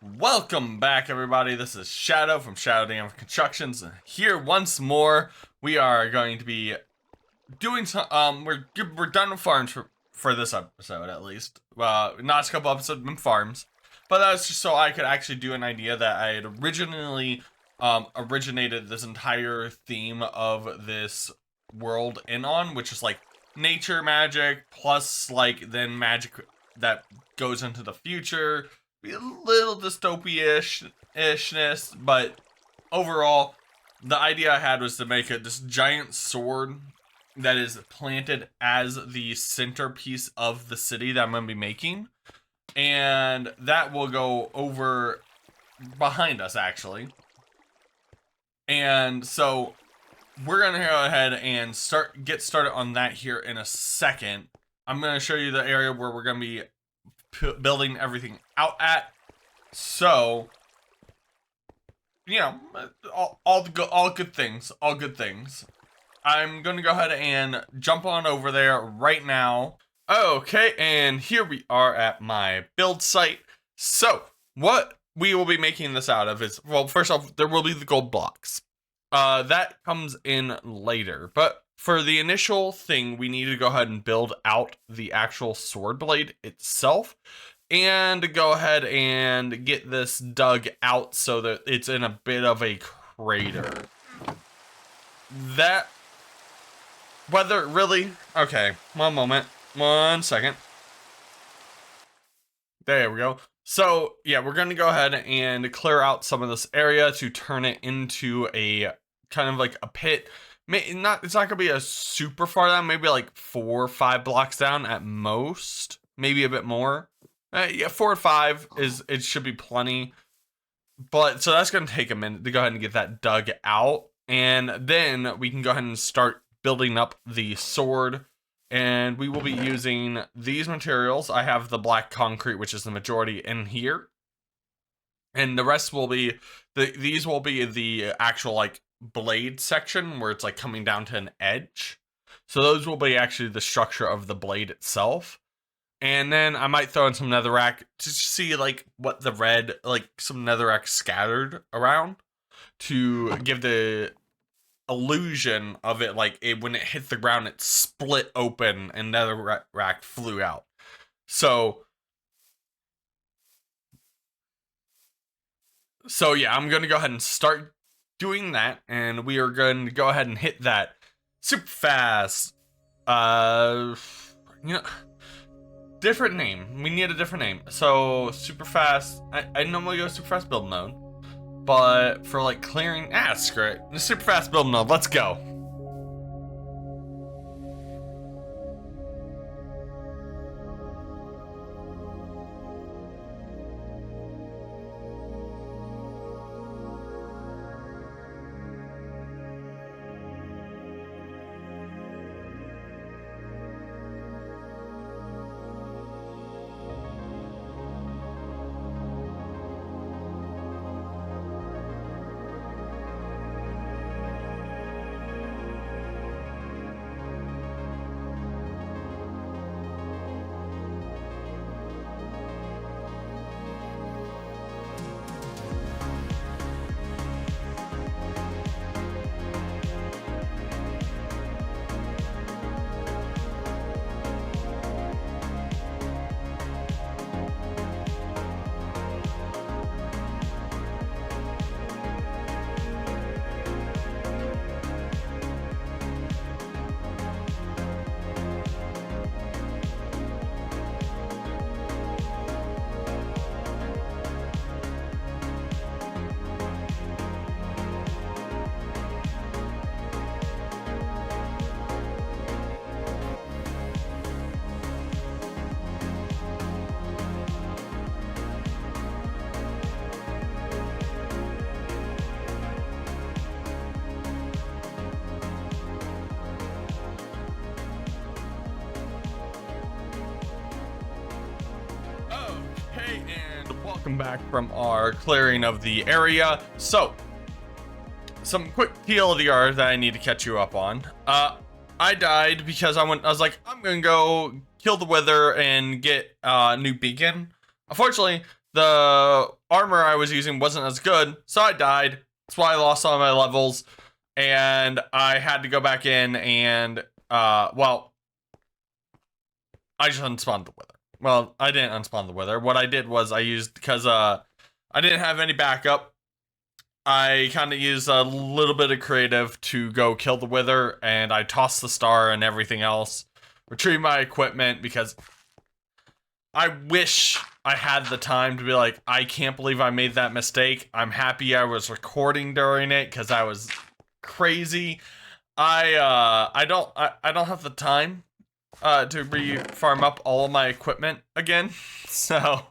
Welcome back, everybody. This is Shadow from Shadowdmf Constructions. Here once more, we are going to be doing some. We're done with farms for this episode, at least. Not a couple episodes been farms, but that's just so I could actually do an idea that I had originally originated this entire theme of this world on, which is like nature magic plus like then magic that goes into the future. A little dystopia-ishness, but overall, the idea I had was to make this giant sword that is planted as the centerpiece of the city that I'm going to be making, and that will go over behind us, actually. And so we're going to go ahead and get started on that here in a second. I'm going to show you the area where we're going to be building everything out at. So, you know, all good things. I'm gonna go ahead and jump on over there right now. Okay, and here we are at my build site. So what we will be making this out of is, well, first off, there will be the gold blocks. That comes in later, but for the initial thing, we need to go ahead and build out the actual sword blade itself and go ahead and get this dug out so that it's in a bit of a crater. That, whether really, okay, one second. There we go. So yeah, we're going to go ahead and clear out some of this area to turn it into a kind of like a pit. It's not gonna be a super far down, maybe like 4 or 5 blocks down at most, maybe a bit more. Yeah, 4 or 5 it should be plenty. But so that's gonna take a minute to go ahead and get that dug out, and then we can go ahead and start building up the sword. And we will be using these materials. I have the black concrete, which is the majority in here, and the rest will be these will be the actual like blade section where it's like coming down to an edge. So those will be actually the structure of the blade itself. And then I might throw in some netherrack to see like what the red, like some netherrack scattered around to give the illusion of it, like when it hit the ground it split open and netherrack flew out. So yeah, I'm gonna go ahead and start doing that, and we are going to go ahead and hit that super fast. Different name. We need a different name. So super fast. I normally go super fast build mode, but for like clearing, screw it. The super fast build mode. Let's go. Welcome back from our clearing of the area. So, some quick TLDR that I need to catch you up on. I died because I was like, I'm gonna go kill the wither and get a new beacon. Unfortunately, the armor I was using wasn't as good, so I died. That's why I lost all my levels, and I had to go back in and, well, I just unspawned the wither. Well, I didn't unspawn the wither. What I did was I used, because I didn't have any backup, I kind of used a little bit of creative to go kill the wither, and I tossed the star and everything else, retrieve my equipment, because I wish I had the time to be like, I can't believe I made that mistake. I'm happy I was recording during it, because I was crazy. I don't have the time to farm up all of my equipment again, so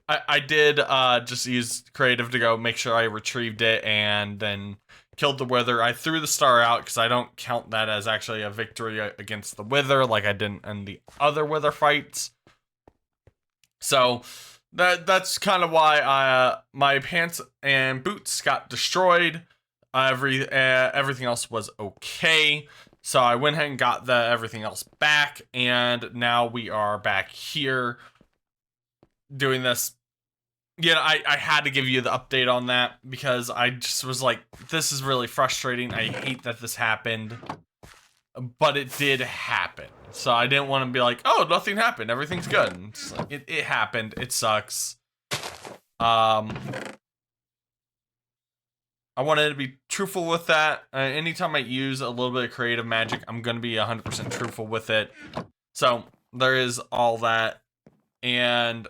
I did just use creative to go make sure I retrieved it and then killed the wither. I threw the star out because I don't count that as actually a victory against the wither like I didn't in the other wither fights. So that's kind of why my pants and boots got destroyed. Everything else was okay. So I went ahead and got everything else back, and now we are back here doing this. Yeah, I had to give you the update on that because I just was like, this is really frustrating. I hate that this happened, but it did happen. So I didn't want to be like, oh, nothing happened, everything's good. It's like, it happened. It sucks. I wanted to be truthful with that. Anytime I use a little bit of creative magic, I'm going to be 100% truthful with it. So there is all that. And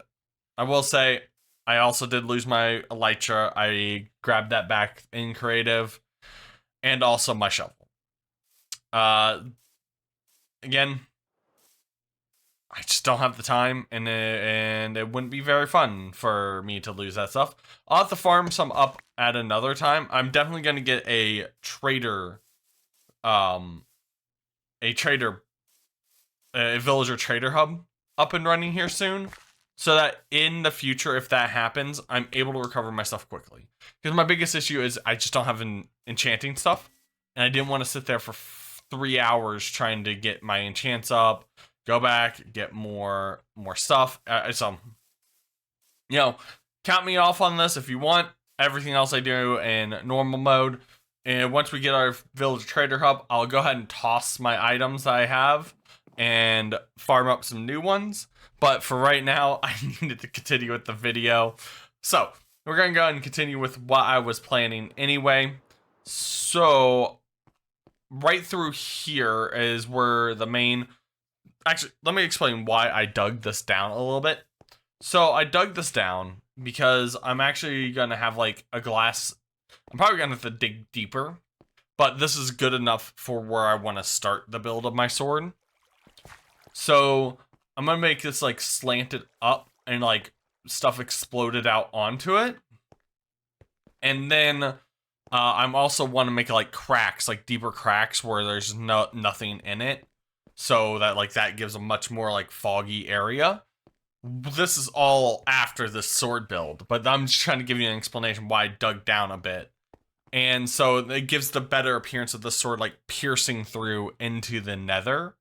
I will say, I also did lose my elytra. I grabbed that back in creative. And also my shovel. Again, I just don't have the time, and it wouldn't be very fun for me to lose that stuff. I'll have to farm some up at another time. I'm definitely going to get a trader, a villager trader hub up and running here soon, so that in the future, if that happens, I'm able to recover my stuff quickly. Because my biggest issue is I just don't have enchanting stuff, and I didn't want to sit there for 3 hours trying to get my enchants up, go back, get more stuff. So, you know, count me off on this if you want. Everything else I do in normal mode. And once we get our village trader hub, I'll go ahead and toss my items that I have and farm up some new ones. But for right now, I needed to continue with the video. So, we're going to go ahead and continue with what I was planning anyway. So, right through here is where the main... Actually, let me explain why I dug this down a little bit. So I dug this down because I'm actually going to have like a glass. I'm probably going to have to dig deeper, but this is good enough for where I want to start the build of my sword. So I'm going to make this like slanted up and like stuff exploded out onto it. And then I'm also want to make like cracks, like deeper cracks where there's nothing in it. So that like that gives a much more like foggy area. This is all after the sword build, but I'm just trying to give you an explanation why I dug down a bit. And so it gives the better appearance of the sword like piercing through into the nether.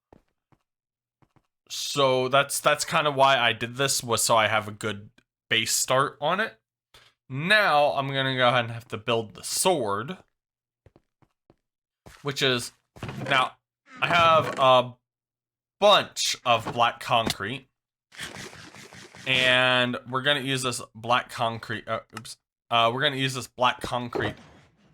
So that's kind of why I did this, was so I have a good base start on it. Now I'm going to go ahead and have to build the sword, which is, now I have a bunch of black concrete, and we're going to use this black concrete, we're going to use this black concrete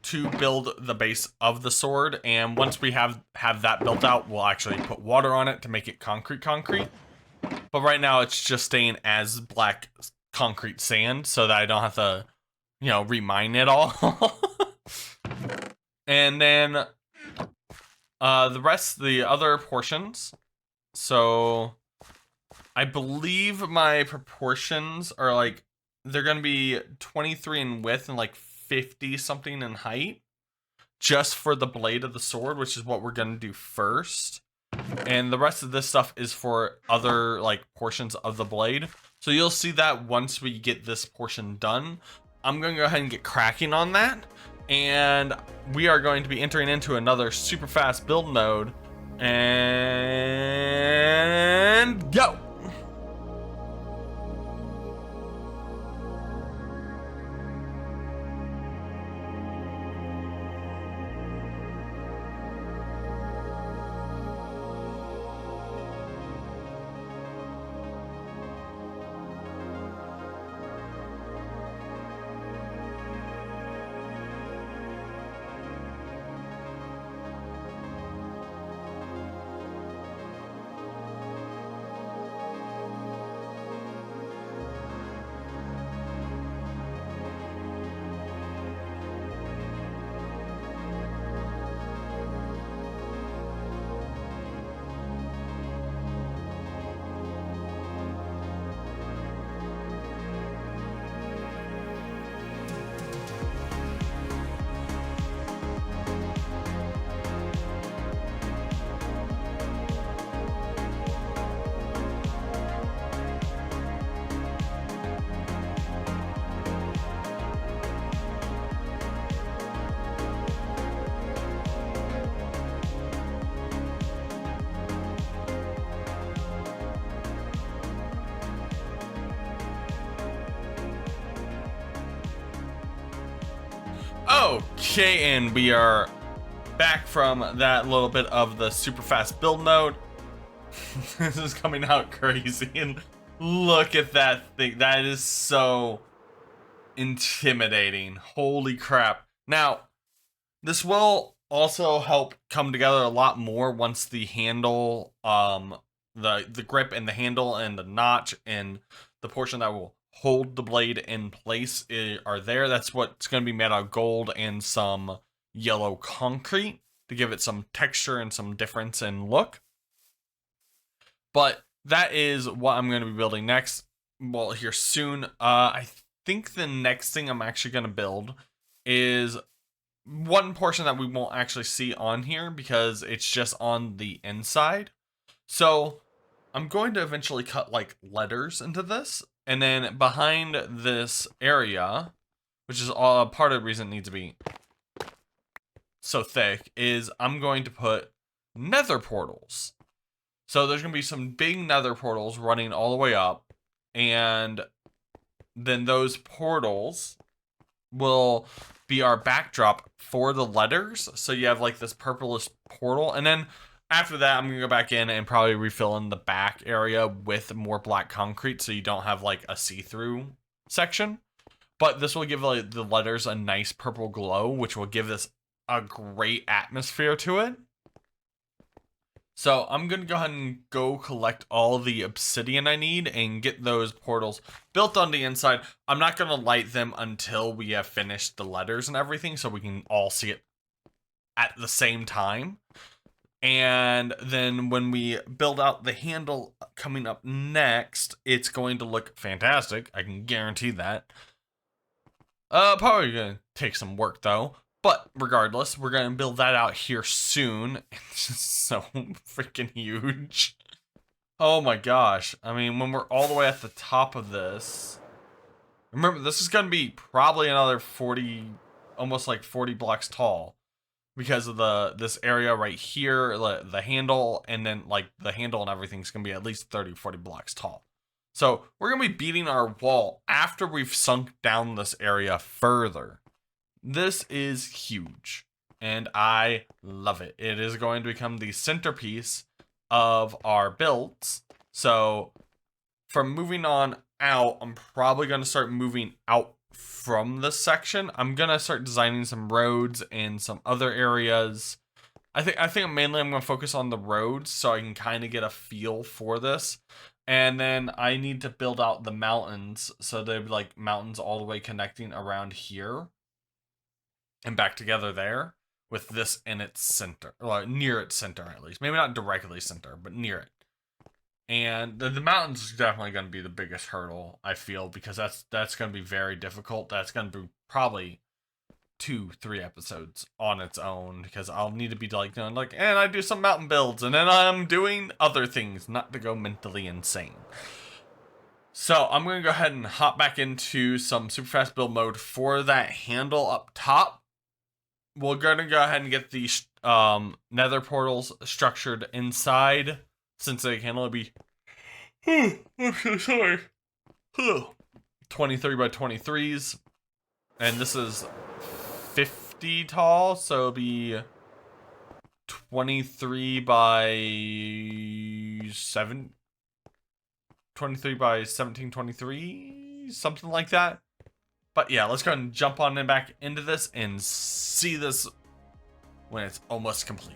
to build the base of the sword, and once we have that built out, we'll actually put water on it to make it concrete. But right now it's just staying as black concrete sand so that I don't have to, you know, remine it all. And then the other portions, so I believe my proportions are like, they're going to be 23 in width and like 50 something in height, just for the blade of the sword, which is what we're going to do first. And the rest of this stuff is for other like portions of the blade. So you'll see that once we get this portion done. I'm going to go ahead and get cracking on that. And we are going to be entering into another super fast build mode. And go! Okay, and we are back from that little bit of the super fast build mode. This is coming out crazy, and look at that thing. That is so intimidating. Holy crap. Now, this will also help come together a lot more once the handle, the grip and the handle and the notch and the portion that will hold the blade in place are there. That's what's going to be made out of gold and some yellow concrete to give it some texture and some difference in look. But that is what I'm going to be building next. Well, here soon. I think the next thing I'm actually going to build is one portion that we won't actually see on here because it's just on the inside. So I'm going to eventually cut like letters into this, and then behind this area, which is all part of the reason it needs to be so thick, is I'm going to put nether portals. So there's going to be some big nether portals running all the way up, and then those portals will be our backdrop for the letters. So you have like this purplish portal, and then after that I'm gonna go back in and probably refill in the back area with more black concrete so you don't have like a see-through section. But this will give like the letters a nice purple glow, which will give this a great atmosphere to it. So I'm going to go ahead and go collect all the obsidian I need and get those portals built on the inside. I'm not going to light them until we have finished the letters and everything so we can all see it at the same time. And then when we build out the handle coming up next, it's going to look fantastic. I can guarantee that. Probably going to take some work though. But regardless, we're going to build that out here soon. It's just so freaking huge. Oh my gosh. I mean, when we're all the way at the top of this, remember, this is going to be probably another 40, almost like 40 blocks tall because of this area right here, the handle, and then like the handle and everything's going to be at least 30, 40 blocks tall. So we're going to be beating our wall after we've sunk down this area further. This is huge, and I love it. It is going to become the centerpiece of our builds. So from moving on out, I'm probably going to start moving out from this section. I'm going to start designing some roads and some other areas. I think mainly I'm going to focus on the roads so I can kind of get a feel for this. And then I need to build out the mountains. So they'd be like mountains all the way connecting around here and back together there with this in its center, or near its center at least. Maybe not directly center, but near it. And the mountains is definitely going to be the biggest hurdle, I feel, because that's going to be very difficult. That's going to be probably 2-3 episodes on its own, because I'll need to be like going like, and I do some mountain builds, and then I'm doing other things, not to go mentally insane. So I'm going to go ahead and hop back into some super fast build mode for that handle up top. We're going to go ahead and get the nether portals structured inside, since they can only be I'm so sorry 23 by 23s, and this is 50 tall, so it'll be 23 by 1723, something like that. But yeah, let's go ahead and jump on in back into this and see this when it's almost complete.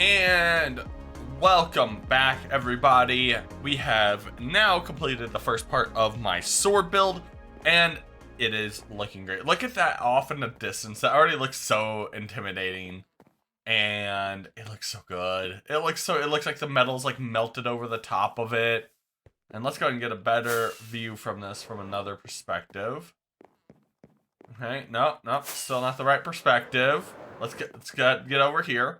And welcome back, everybody. We have now completed the first part of my sword build, and it is looking great. Look at that off in the distance. That already looks so intimidating, and it looks so good. It looks like the metal's like melted over the top of it. And let's go ahead and get a better view from this from another perspective. Okay, nope, still not the right perspective. Let's get over here.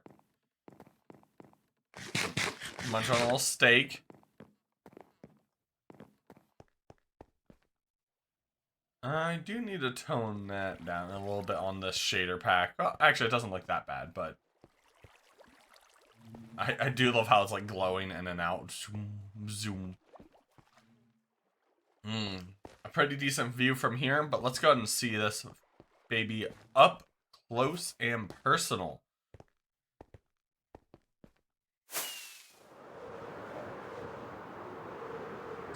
Munch on a little steak. I do need to tone that down a little bit on this shader pack. Well, actually, it doesn't look that bad, but I do love how it's like glowing in and out. Zoom. A pretty decent view from here, but let's go ahead and see this baby up close and personal.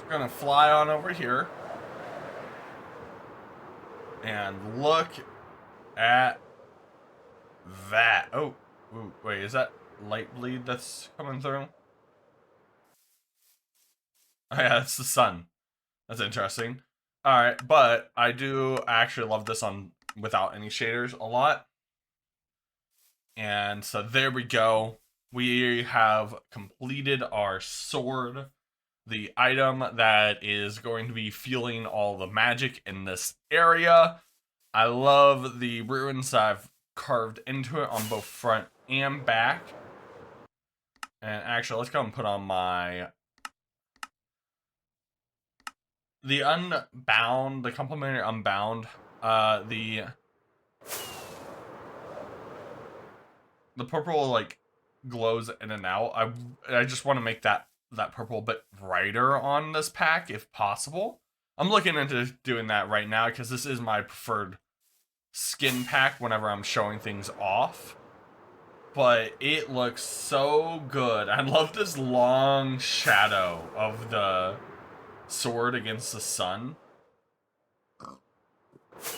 We're gonna fly on over here and look at that. Oh, ooh, wait, is that light bleed that's coming through? Oh yeah, that's the sun. That's interesting. Alright, but I do actually love this on without any shaders a lot. And so there we go. We have completed our sword, the item that is going to be fueling all the magic in this area. I love the runes I've carved into it on both front and back. And actually, let's go and put on my... the Unbound, the complimentary Unbound, the purple like glows in and out. I just want to make that purple a bit brighter on this pack if possible. I'm looking into doing that right now because this is my preferred skin pack whenever I'm showing things off. But it looks so good. I love this long shadow of the sword against the sun.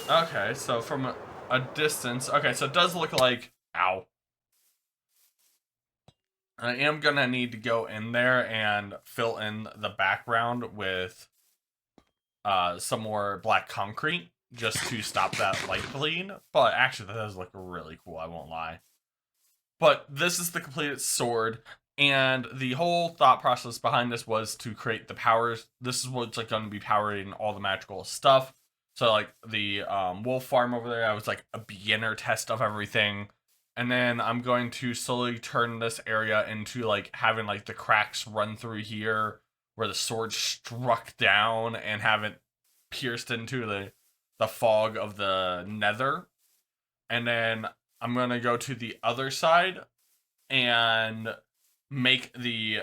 Okay, so from a distance, okay, so it does look like, ow. I am gonna need to go in there and fill in the background with some more black concrete just to stop that light bleed. But actually, that does look really cool, I won't lie. But this is the completed sword, and the whole thought process behind this was to create the powers. This is what's like going to be powering all the magical stuff. So like the wolf farm over there, I was like a beginner test of everything. And then I'm going to slowly turn this area into like having like the cracks run through here where the sword struck down and have it pierced into the fog of the nether. And then I'm going to go to the other side and make the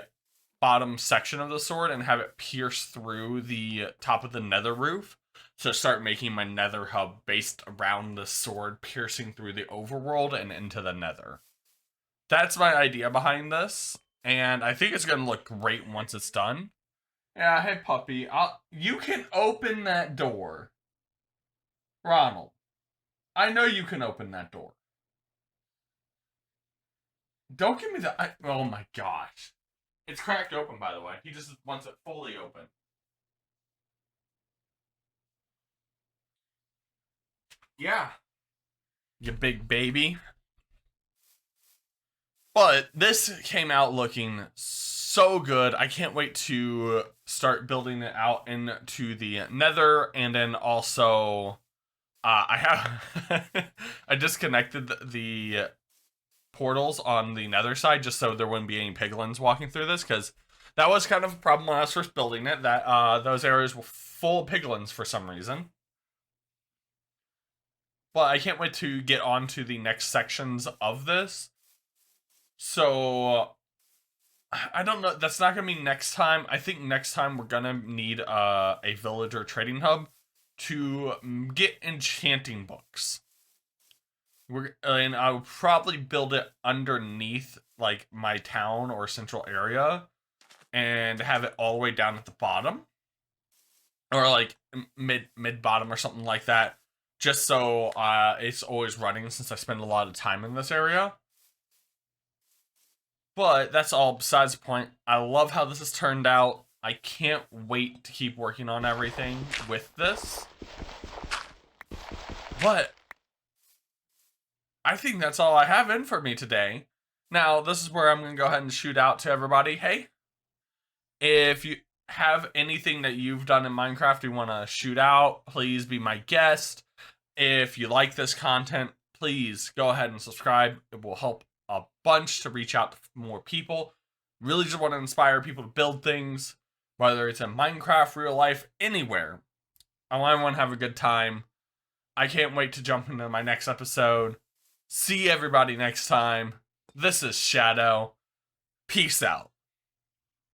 bottom section of the sword and have it pierce through the top of the nether roof. So start making my nether hub based around the sword piercing through the overworld and into the nether. That's my idea behind this, and I think it's going to look great once it's done. Yeah, hey puppy, you can open that door. Ronald, I know you can open that door. Don't give me the... oh my gosh. It's cracked open, by the way. He just wants it fully open. Yeah. You big baby. But this came out looking so good. I can't wait to start building it out into the nether. And then also... I have... I disconnected the portals on the nether side just so there wouldn't be any piglins walking through this, because that was kind of a problem when I was first building it, that those areas were full of piglins for some reason. But I can't wait to get on to the next sections of this. So I don't know, that's not gonna be next time. I think next time we're gonna need a villager trading hub to get enchanting books. And I would probably build it underneath like my town or central area and have it all the way down at the bottom, or like mid bottom or something like that, just so it's always running since I spend a lot of time in this area. But that's all besides the point. I love how this has turned out. I can't wait to keep working on everything with this. But I think that's all I have in for me today. Now, this is where I'm going to go ahead and shoot out to everybody. Hey, if you have anything that you've done in Minecraft you want to shoot out, please be my guest. If you like this content, please go ahead and subscribe. It will help a bunch to reach out to more people. Really just want to inspire people to build things, whether it's in Minecraft, real life, anywhere. I want everyone to have a good time. I can't wait to jump into my next episode. See everybody next time. This is Shadow. Peace out.